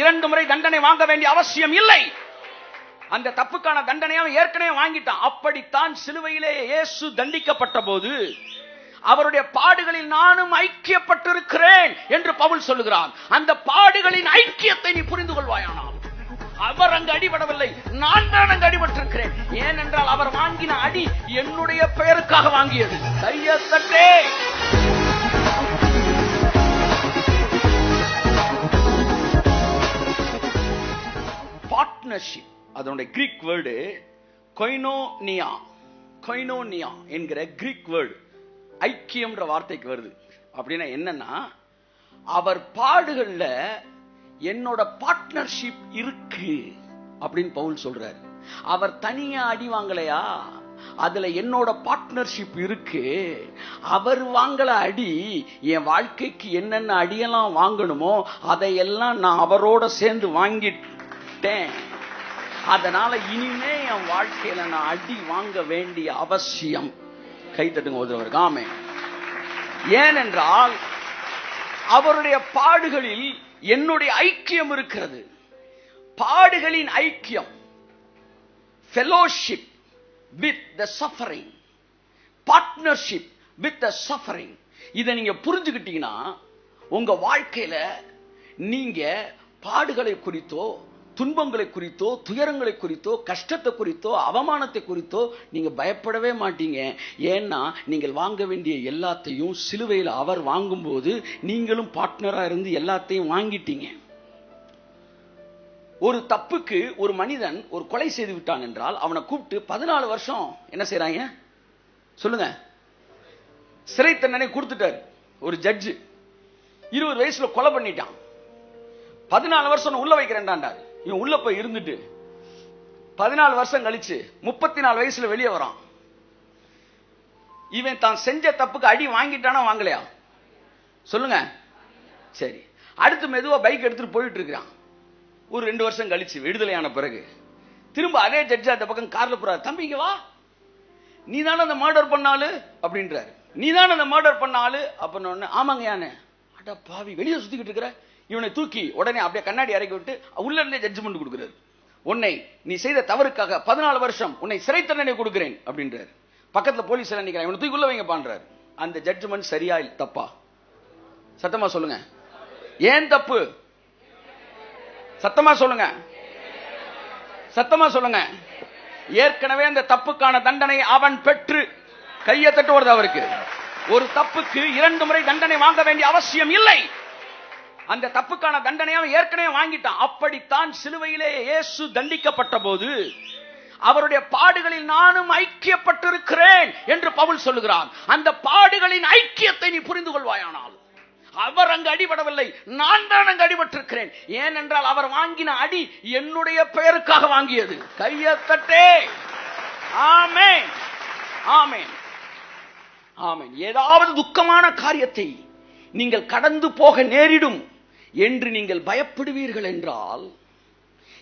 2 முறை தண்டனை வாங்க வேண்டிய அவசியம் இல்லை. அந்த தப்புக்கான தண்டனையை ஏற்கனவே வாங்கிட்டான். அப்படித்தான் சிலுவையிலே இயேசு தண்டிக்கப்பட்ட போது அவருடைய பாடுகளில் நானும் ஐக்கியப்பட்டிருக்கிறேன் என்று பவுல் சொல்லுகிறான். அந்த பாடுகளின் ஐக்கியத்தை நீ புரிந்து கொள்வாயானால், அவர் அங்கு அடிபடவில்லை, நான் தான் அங்கு அடிபட்டிருக்கிறேன். ஏனென்றால் அவர் வாங்கின அடி என்னுடைய பெயருக்காக வாங்கியது. கையத்தட்டே. பார்ட்னர்ஷிப், அதனுடைய கிரீக் வேர்டு கொய்னோனியா. கொய்னோனியா என்கிற கிரீக் வேர்டு ஐக்கியம்ன்ற வார்த்தைக்கு வருது. அப்படின்னா என்னன்னா, அவர் பாடுகள்ல என்னோட பார்ட்னர்ஷிப் இருக்கு அப்படின்னு பவுல் சொல்றாரு. அவர் தனியா அடி வாங்கலையா, அதுல என்னோட பார்ட்னர்ஷிப் இருக்கு. அவர் வாங்கல அடி, என் வாழ்க்கைக்கு என்னென்ன அடியெல்லாம் வாங்கணுமோ அதையெல்லாம் நான் அவரோட சேர்ந்து வாங்கிட்டேன். அதனால இனிமே என் வாழ்க்கையில நான் அடி வாங்க வேண்டிய அவசியம். கை தட்டுங்க ஒருவருக்கு. ஆமென். ஏனென்றால் அவருடைய பாடுகளில் என்னுடைய ஐக்கியம் இருக்கிறது. பாடுகளின் ஐக்கியம், fellowship with the suffering, partnership with the suffering. இதை நீங்க புரிஞ்சுக்கிட்டீங்கன்னா உங்க வாழ்க்கையில நீங்க பாடுகளை குறித்தோ, துன்பங்களை குறித்தோ, துயரங்களை குறித்தோ, கஷ்டத்தை குறித்தோ, அவமானத்தை குறித்தோ நீங்க பயப்படவே மாட்டீங்க. ஏன்னா நீங்கள் வாங்க வேண்டிய எல்லாத்தையும் சிலுவையில் அவர் வாங்கும்போது நீங்களும் பார்ட்னரா இருந்து எல்லாத்தையும் வாங்கிட்டீங்க. ஒரு தப்புக்கு ஒரு மனிதன் ஒரு கொலை செய்து விட்டான் என்றால் அவனை கூப்பிட்டு 14 வருஷம் என்ன செய்றாங்க சொல்லுங்க, சிறை தண்டனை கொடுத்துட்டாரு. ஒரு ஜட்ஜு 20 வயசுல கொலை பண்ணிட்டான். 14 வருஷம் உள்ள வைக்கிறேன்டாண்டாரு. இவன் உள்ள போய் இருந்துட்டு 14 வருஷம் கழிச்சு 34 வயசுல வெளியே வரான். இவன் தான் செஞ்ச தப்புக்கு அடி வாங்கிட்டானா வாங்கலையா சொல்லுங்க? சரி, அடுத்து மெதுவா பைக் எடுத்துட்டு போயிட்டு இருக்கிறான். ஒரு 2 வருஷம் கழிச்சு விடுதலையான பிறகு திரும்ப அதே ஜட்ஜ் அந்த பக்கம் கார்ல போறாரு. தம்பிங்க வா, நீ தானே அந்த மர்டர் பண்ணாலு அப்படின்றாரு. நீ தானே அந்த மர்டர் பண்ணாலு அப்படின்னு. ஆமாங்க யானே. அட பாவி, வெளியே சுத்திக்கிட்டு இருக்கிற. இவனை தூக்கி உடனே அப்படியே கண்ணாடி இறக்கி விட்டு உள்ள இருந்தே ஜட்ஜ்மெண்ட் கொடுக்கிறார். உன்னை நீ செய்த தவறுக்காக 14 வருஷம் உன்னை சிறை தண்டனை கொடுக்கிறேன் அப்படின்றாரு. பக்கத்துல போலீஸ் எல்லாம் நிக்கிறாங்க. இவனை தூக்கி உள்ள வைங்க பண்றாரு. அந்த ஜட்ஜ்மெண்ட் சரியா தப்பா? சத்தமா சொல்லுங்க. ஏன் தப்பு? சத்தமா சொல்லுங்க. சத்தமா சொல்லுங்க. ஏற்கனவே அந்த தப்புக்கான தண்டனை அவன் பெற்று கையை தட்டு வருது. அவருக்கு ஒரு தப்புக்கு 2 முறை தண்டனை வாங்க வேண்டிய அவசியம் இல்லை. அந்த தப்புக்கான தண்டனையை ஏற்கனவே வாங்கிட்டான். அப்படித்தான் சிலுவையிலே இயேசு தண்டிக்கப்பட்ட போது அவருடைய பாடுகளில் நானும் ஐக்கியப்பட்டிருக்கிறேன் என்று பவுல் சொல்லுகிறான். அந்த பாடுகளின் ஐக்கியத்தை நீ புரிந்து கொள்வாயானால், அவர் அங்கு அடிபடவில்லை, நான் தான் அங்கு அடிபட்டிருக்கிறேன். ஏனென்றால் அவர் வாங்கின அடி என்னுடைய பெயருக்காக வாங்கியது. கையத்தட்டே. ஆமென், ஆமென், ஆமென். ஏதாவது துக்கமான காரியத்தை நீங்கள் கடந்து போக நேரிடும் என்று நீங்கள் பயப்படுவீர்கள் என்றால்,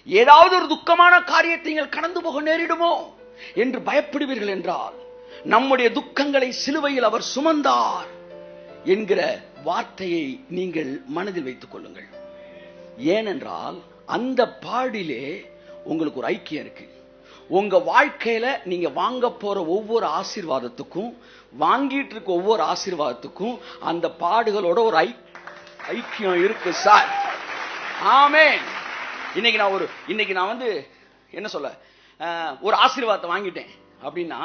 ஏதாவது ஒரு துக்கமான காரியத்தை நீங்கள் கடந்து போக நேரிடுமோ என்று பயப்படுவீர்கள் என்றால், நம்முடைய துக்கங்களை சிலுவையில் அவர் சுமந்தார் என்கிற வார்த்தையை நீங்கள் மனதில் வைத்துக் கொள்ளுங்கள். ஏனென்றால் அந்த பாடிலே உங்களுக்கு ஒரு ஐக்கியம் இருக்கு. உங்க வாழ்க்கையில நீங்க வாங்க போற ஒவ்வொரு ஆசீர்வாதத்துக்கும், வாங்கிட்டு இருக்க ஒவ்வொரு ஆசீர்வாதத்துக்கும் அந்த பாடுகளோட ஒரு ஐக்கியம் இருக்கு சார். ஆமென். இன்னைக்கு நான் வந்து என்ன சொல்ல, ஒரு ஆசீர்வாதத்தை வாங்கிட்டேன் அப்படின்னா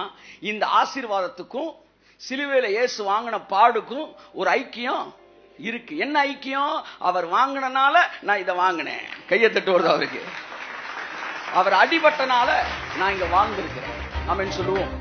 இந்த ஆசீர்வாதத்துக்கும் சிலுவையில இயேசு வாங்கின பாடுக்கும் ஒரு ஐக்கியம் இருக்கு. என்ன ஐக்கியம்? அவர் வாங்கினால நான் இதை வாங்கினேன். கையை தட்டு வருது அவருக்கு. அவர் அடிபட்டனால நான் இங்க வாழ்ந்திருக்கிறேன். ஆமென் சொல்லுவோம்.